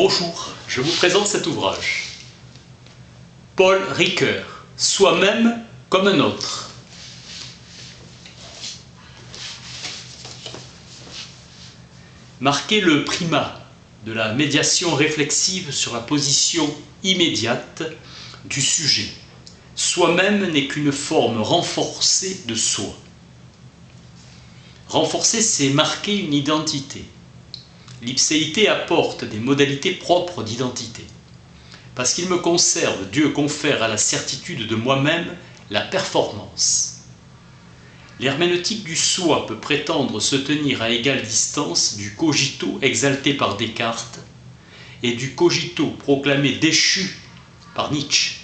Bonjour, je vous présente cet ouvrage. Paul Ricoeur, Soi-même comme un autre. Marquer le primat de la médiation réflexive sur la position immédiate du sujet. Soi-même n'est qu'une forme renforcée de soi. Renforcer, c'est marquer une identité. L'ipséité apporte des modalités propres d'identité. Parce qu'il me conserve, Dieu confère à la certitude de moi-même la performance. L'herméneutique du soi peut prétendre se tenir à égale distance du cogito exalté par Descartes et du cogito proclamé déchu par Nietzsche.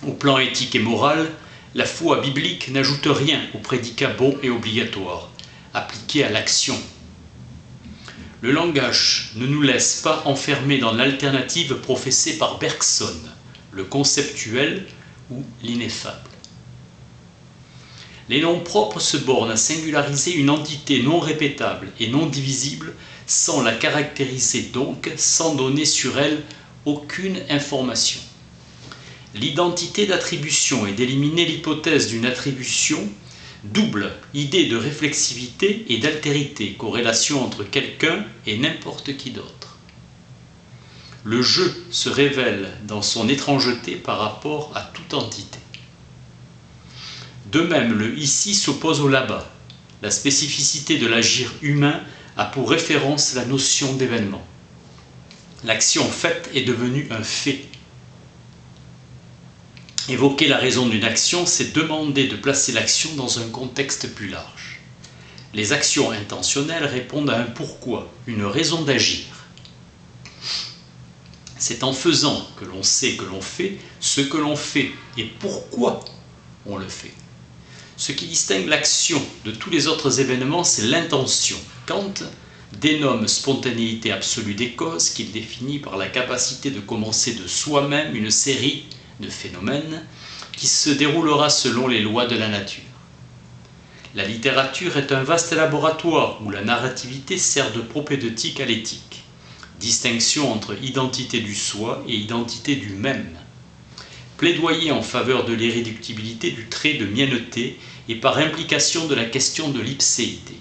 Au plan éthique et moral, la foi biblique n'ajoute rien au prédicat bon et obligatoire, appliqué à l'action. Le langage ne nous laisse pas enfermer dans l'alternative professée par Bergson, le conceptuel ou l'ineffable. Les noms propres se bornent à singulariser une entité non répétable et non divisible sans la caractériser donc, sans donner sur elle aucune information. L'identité d'attribution est d'éliminer l'hypothèse d'une attribution double, idée de réflexivité et d'altérité, corrélation entre quelqu'un et n'importe qui d'autre. Le je se révèle dans son étrangeté par rapport à toute entité. De même, le ici s'oppose au là-bas. La spécificité de l'agir humain a pour référence la notion d'événement. L'action faite est devenue un fait. Évoquer la raison d'une action, c'est demander de placer l'action dans un contexte plus large. Les actions intentionnelles répondent à un pourquoi, une raison d'agir. C'est en faisant que l'on sait que l'on fait ce que l'on fait et pourquoi on le fait. Ce qui distingue l'action de tous les autres événements, c'est l'intention. Kant dénomme spontanéité absolue des causes qu'il définit par la capacité de commencer de soi-même une série de phénomènes qui se déroulera selon les lois de la nature. La littérature est un vaste laboratoire où la narrativité sert de propédeutique à l'éthique, distinction entre identité du soi et identité du même, plaidoyer en faveur de l'irréductibilité du trait de mienneté et par implication de la question de l'ipséité.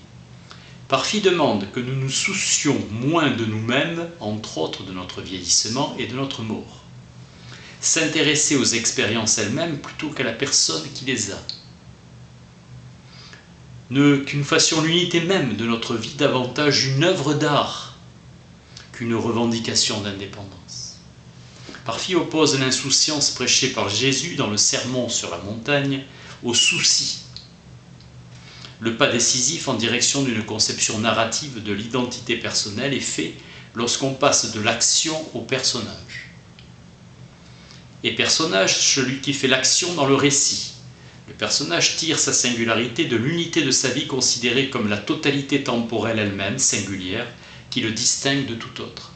Parphy demande que nous nous soucions moins de nous-mêmes, entre autres de notre vieillissement et de notre mort. S'intéresser aux expériences elles-mêmes plutôt qu'à la personne qui les a. Que nous fassions l'unité même de notre vie davantage une œuvre d'art qu'une revendication d'indépendance. Parphy oppose l'insouciance prêchée par Jésus dans le sermon sur la montagne au souci. Le pas décisif en direction d'une conception narrative de l'identité personnelle est fait lorsqu'on passe de l'action au personnage. Et personnage, celui qui fait l'action dans le récit. Le personnage tire sa singularité de l'unité de sa vie considérée comme la totalité temporelle elle-même, singulière, qui le distingue de tout autre.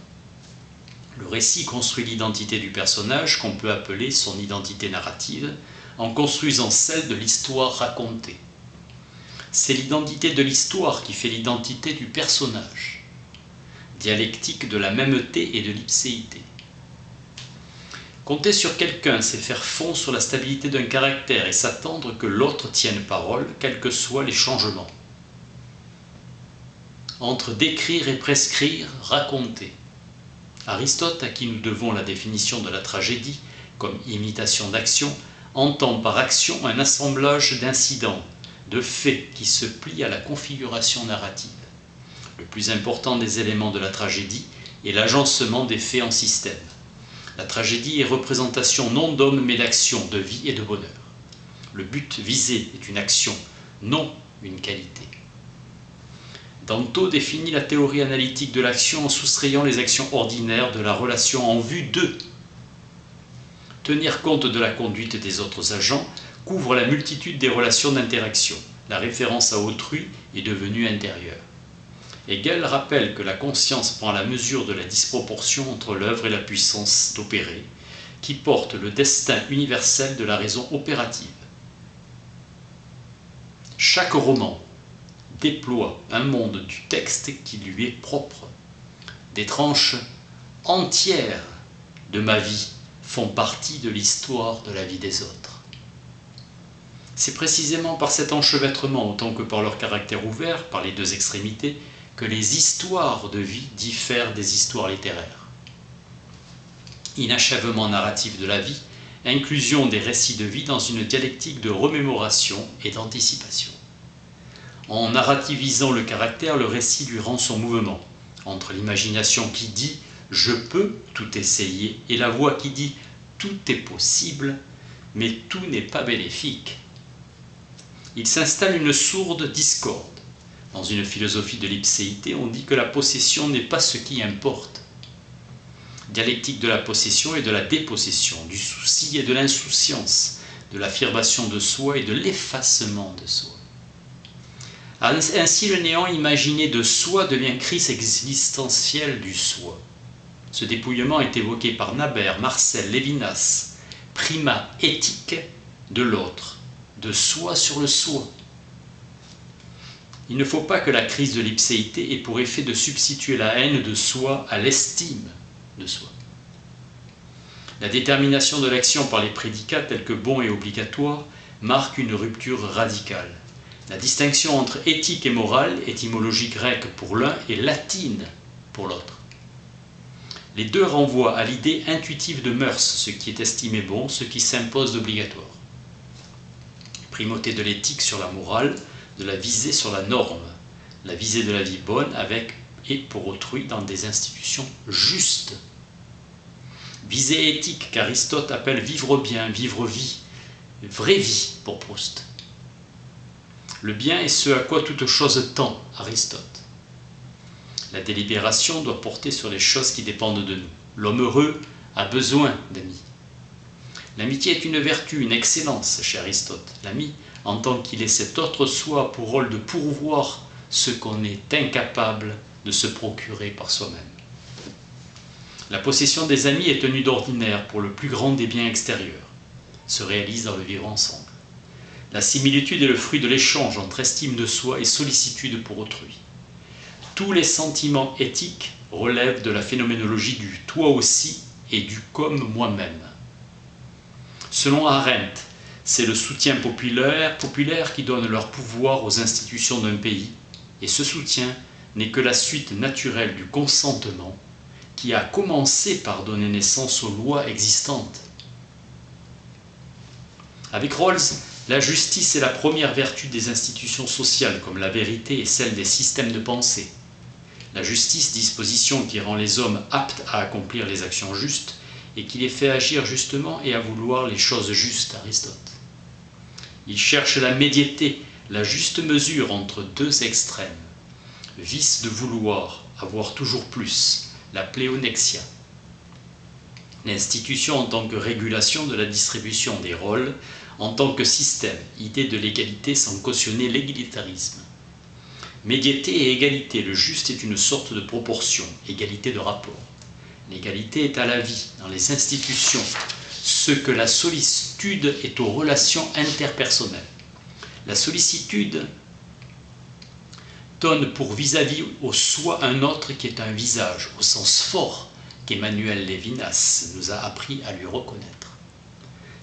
Le récit construit l'identité du personnage, qu'on peut appeler son identité narrative, en construisant celle de l'histoire racontée. C'est l'identité de l'histoire qui fait l'identité du personnage, dialectique de la mêmeté et de l'ipséité. Compter sur quelqu'un, c'est faire fond sur la stabilité d'un caractère et s'attendre que l'autre tienne parole, quels que soient les changements. Entre décrire et prescrire, raconter. Aristote, à qui nous devons la définition de la tragédie, comme imitation d'action, entend par action un assemblage d'incidents, de faits qui se plient à la configuration narrative. Le plus important des éléments de la tragédie est l'agencement des faits en système. La tragédie est représentation non d'homme mais d'action, de vie et de bonheur. Le but visé est une action, non une qualité. Danto définit la théorie analytique de l'action en soustrayant les actions ordinaires de la relation en vue d'eux. Tenir compte de la conduite des autres agents couvre la multitude des relations d'interaction. La référence à autrui est devenue intérieure. Hegel rappelle que la conscience prend la mesure de la disproportion entre l'œuvre et la puissance d'opérer, qui porte le destin universel de la raison opérative. Chaque roman déploie un monde du texte qui lui est propre. Des tranches entières de ma vie font partie de l'histoire de la vie des autres. C'est précisément par cet enchevêtrement, autant que par leur caractère ouvert, par les deux extrémités, que les histoires de vie diffèrent des histoires littéraires. Inachèvement narratif de la vie, inclusion des récits de vie dans une dialectique de remémoration et d'anticipation. En narrativisant le caractère, le récit lui rend son mouvement, entre l'imagination qui dit « je peux tout essayer » et la voix qui dit « tout est possible, mais tout n'est pas bénéfique ». Il s'installe une sourde discorde. Dans une philosophie de l'ipséité, on dit que la possession n'est pas ce qui importe. Dialectique de la possession et de la dépossession, du souci et de l'insouciance, de l'affirmation de soi et de l'effacement de soi. Ainsi, le néant imaginé de soi devient crise existentielle du soi. Ce dépouillement est évoqué par Naber, Marcel, Lévinas, primat éthique de l'autre, de soi sur le soi. Il ne faut pas que la crise de l'ipséité ait pour effet de substituer la haine de soi à l'estime de soi. La détermination de l'action par les prédicats tels que bon et obligatoire marque une rupture radicale. La distinction entre éthique et morale, étymologie grecque pour l'un et latine pour l'autre. Les deux renvoient à l'idée intuitive de mœurs, ce qui est estimé bon, ce qui s'impose d'obligatoire. Primauté de l'éthique sur la morale, de la visée sur la norme, la visée de la vie bonne avec et pour autrui dans des institutions justes. Visée éthique qu'Aristote appelle vivre bien, vivre vie, vraie vie pour Proust. Le bien est ce à quoi toute chose tend, Aristote. La délibération doit porter sur les choses qui dépendent de nous. L'homme heureux a besoin d'amis. L'amitié est une vertu, une excellence chez Aristote. L'ami, en tant qu'il est cet autre soi pour rôle de pourvoir ce qu'on est incapable de se procurer par soi-même. La possession des amis est tenue d'ordinaire pour le plus grand des biens extérieurs, se réalise dans le vivre ensemble. La similitude est le fruit de l'échange entre estime de soi et sollicitude pour autrui. Tous les sentiments éthiques relèvent de la phénoménologie du « toi aussi » et du « comme moi-même ». Selon Arendt, c'est le soutien populaire qui donne leur pouvoir aux institutions d'un pays, et ce soutien n'est que la suite naturelle du consentement qui a commencé par donner naissance aux lois existantes. Avec Rawls, la justice est la première vertu des institutions sociales, comme la vérité est celle des systèmes de pensée. La justice, disposition qui rend les hommes aptes à accomplir les actions justes, et qui les fait agir justement et à vouloir les choses justes, Aristote. Il cherche la médiété, la juste mesure entre deux extrêmes. Vice de vouloir, avoir toujours plus, la pléonexia. L'institution en tant que régulation de la distribution des rôles, en tant que système, idée de l'égalité sans cautionner l'égalitarisme. Médiété et égalité, le juste est une sorte de proportion, égalité de rapport. L'égalité est à la vie, dans les institutions, ce que la sollicitude est aux relations interpersonnelles. La sollicitude donne pour vis-à-vis au soi un autre qui est un visage, au sens fort qu'Emmanuel Lévinas nous a appris à lui reconnaître.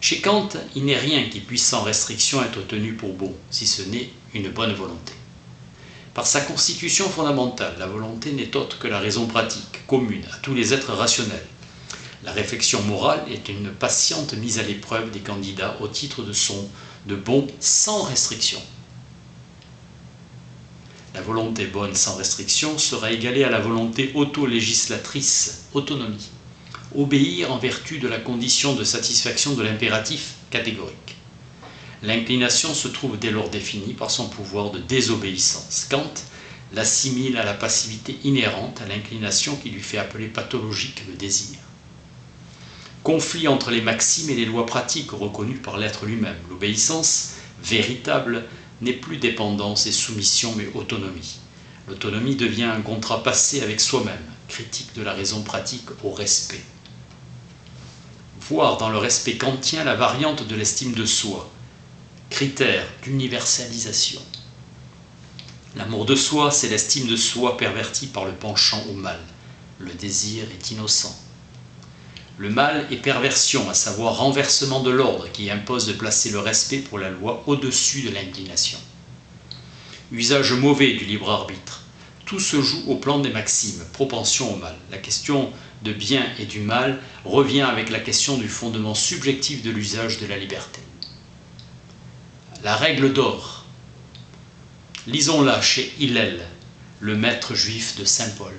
Chez Kant, il n'est rien qui puisse sans restriction être tenu pour bon, si ce n'est une bonne volonté. Par sa constitution fondamentale, la volonté n'est autre que la raison pratique, commune à tous les êtres rationnels. La réflexion morale est une patiente mise à l'épreuve des candidats au titre de bon sans restriction. La volonté bonne sans restriction sera égalée à la volonté auto-législatrice, autonomie. Obéir en vertu de la condition de satisfaction de l'impératif catégorique. L'inclination se trouve dès lors définie par son pouvoir de désobéissance. Kant l'assimile à la passivité inhérente à l'inclination qui lui fait appeler pathologique le désir. Conflit entre les maximes et les lois pratiques reconnues par l'être lui-même. L'obéissance véritable n'est plus dépendance et soumission mais autonomie. L'autonomie devient un contrat passé avec soi-même, critique de la raison pratique au respect. Voir dans le respect kantien la variante de l'estime de soi, critère d'universalisation. L'amour de soi, c'est l'estime de soi pervertie par le penchant au mal. le désir est innocent. Le mal est perversion, à savoir renversement de l'ordre qui impose de placer le respect pour la loi au-dessus de l'inclination. Usage mauvais du libre arbitre. Tout se joue au plan des maximes, propension au mal. La question de bien et du mal revient avec la question du fondement subjectif de l'usage de la liberté. La règle d'or. Lisons-la chez Hillel, le maître juif de Saint Paul.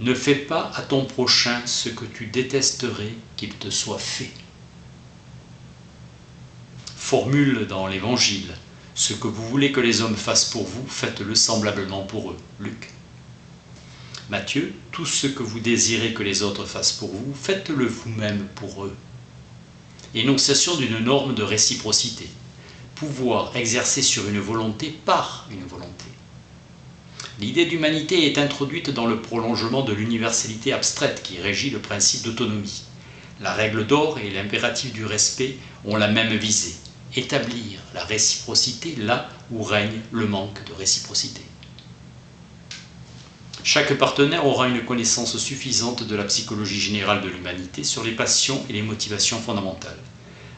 Ne fais pas à ton prochain ce que tu détesterais qu'il te soit fait. Formule dans l'Évangile. Ce que vous voulez que les hommes fassent pour vous, faites-le semblablement pour eux. Luc. Matthieu, tout ce que vous désirez que les autres fassent pour vous, faites-le vous-même pour eux. Énonciation d'une norme de réciprocité. Pouvoir exercer sur une volonté par une volonté. L'idée d'humanité est introduite dans le prolongement de l'universalité abstraite qui régit le principe d'autonomie. La règle d'or et l'impératif du respect ont la même visée. Établir la réciprocité là où règne le manque de réciprocité. Chaque partenaire aura une connaissance suffisante de la psychologie générale de l'humanité sur les passions et les motivations fondamentales.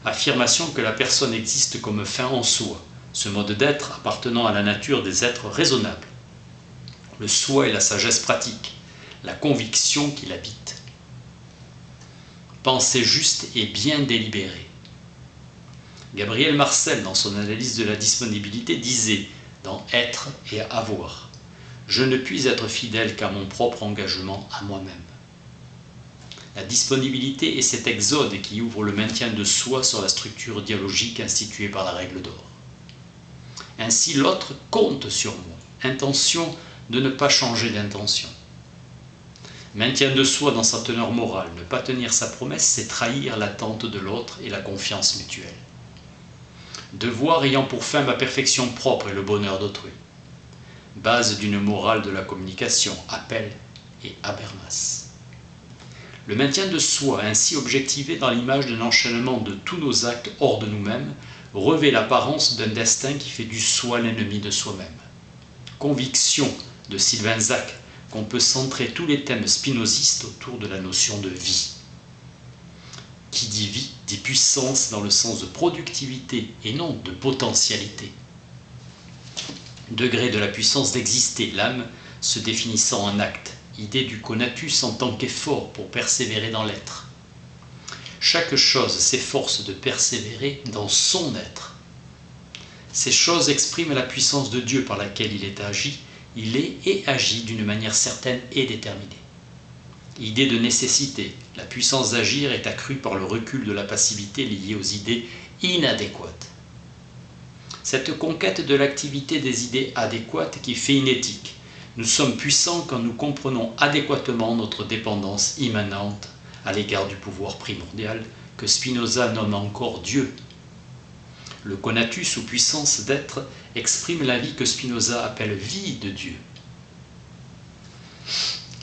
Affirmation que la personne existe comme fin en soi, ce mode d'être appartenant à la nature des êtres raisonnables. Le soi et la sagesse pratique, la conviction qui l'habite. Pensée juste et bien délibérée. Gabriel Marcel, dans son analyse de la disponibilité, disait dans « Être et avoir », « Je ne puis être fidèle qu'à mon propre engagement à moi-même ». La disponibilité est cet exode qui ouvre le maintien de soi sur la structure dialogique instituée par la règle d'or. Ainsi, l'autre compte sur moi. Intention de ne pas changer d'intention. Maintien de soi dans sa teneur morale. Ne pas tenir sa promesse, c'est trahir l'attente de l'autre et la confiance mutuelle. Devoir ayant pour fin ma perfection propre et le bonheur d'autrui. Base d'une morale de la communication, Appel et Habermas. Le maintien de soi, ainsi objectivé dans l'image d'un enchaînement de tous nos actes hors de nous-mêmes, revêt l'apparence d'un destin qui fait du soi l'ennemi de soi-même. Conviction de Sylvain Zach qu'on peut centrer tous les thèmes spinozistes autour de la notion de vie. Qui dit vie, dit puissance dans le sens de productivité et non de potentialité. Degré de la puissance d'exister, l'âme se définissant en acte, idée du conatus en tant qu'effort pour persévérer dans l'être. Chaque chose s'efforce de persévérer dans son être. Ces choses expriment la puissance de Dieu par laquelle il est agi, il est et agit d'une manière certaine et déterminée. Idée de nécessité, la puissance d'agir est accrue par le recul de la passivité liée aux idées inadéquates. Cette conquête de l'activité des idées adéquates qui fait une éthique. Nous sommes puissants quand nous comprenons adéquatement notre dépendance immanente à l'égard du pouvoir primordial que Spinoza nomme encore Dieu. Le conatus ou puissance d'être exprime la vie que Spinoza appelle vie de Dieu.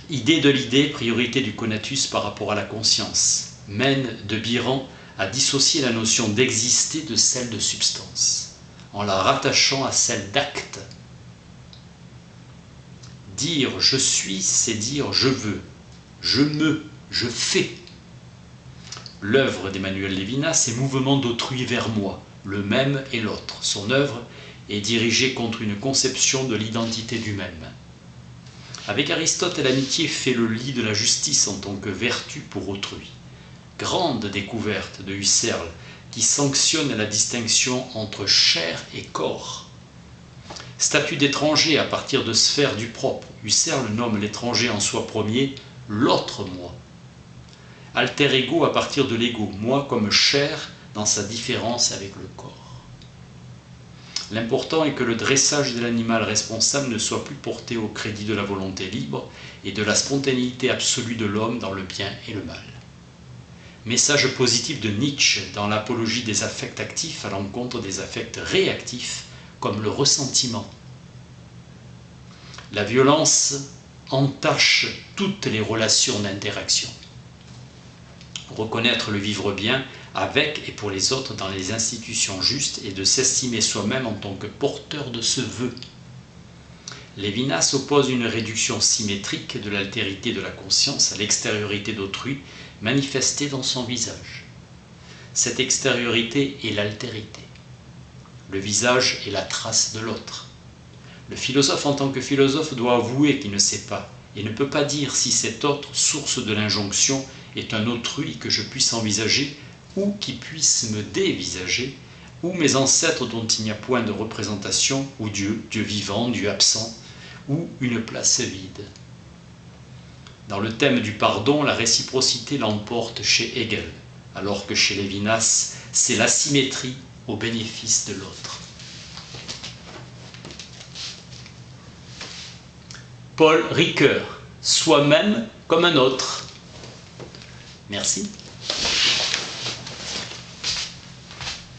Idée de l'idée, priorité du conatus par rapport à la conscience, mène de Biran à dissocier la notion d'exister de celle de substance, en la rattachant à celle d'acte. Dire je suis, c'est dire je veux, je fais. L'œuvre d'Emmanuel Levinas, c'est mouvement d'autrui vers moi, le même et l'autre. Son œuvre est dirigée contre une conception de l'identité du même. Avec Aristote, l'amitié fait le lit de la justice en tant que vertu pour autrui. Grande découverte de Husserl, qui sanctionne la distinction entre chair et corps. Statut d'étranger à partir de sphère du propre. Husserl nomme l'étranger en soi premier l'autre moi. Alter ego à partir de l'ego, moi comme chair dans sa différence avec le corps. L'important est que le dressage de l'animal responsable ne soit plus porté au crédit de la volonté libre et de la spontanéité absolue de l'homme dans le bien et le mal. Message positif de Nietzsche dans l'apologie des affects actifs à l'encontre des affects réactifs, comme le ressentiment. La violence entache toutes les relations d'interaction. Reconnaître le vivre bien avec et pour les autres dans les institutions justes et de s'estimer soi-même en tant que porteur de ce vœu. Lévinas oppose une réduction symétrique de l'altérité de la conscience à l'extériorité d'autrui manifestée dans son visage. Cette extériorité est l'altérité. Le visage est la trace de l'autre. Le philosophe en tant que philosophe doit avouer qu'il ne sait pas et ne peut pas dire si cet autre, source de l'injonction, est un autrui que je puisse envisager ou qui puisse me dévisager, ou mes ancêtres dont il n'y a point de représentation, ou Dieu, Dieu vivant, Dieu absent, ou une place vide. Dans le thème du pardon, la réciprocité l'emporte chez Hegel, alors que chez Lévinas, c'est l'asymétrie au bénéfice de l'autre. Paul Ricoeur, soi-même comme un autre. Merci.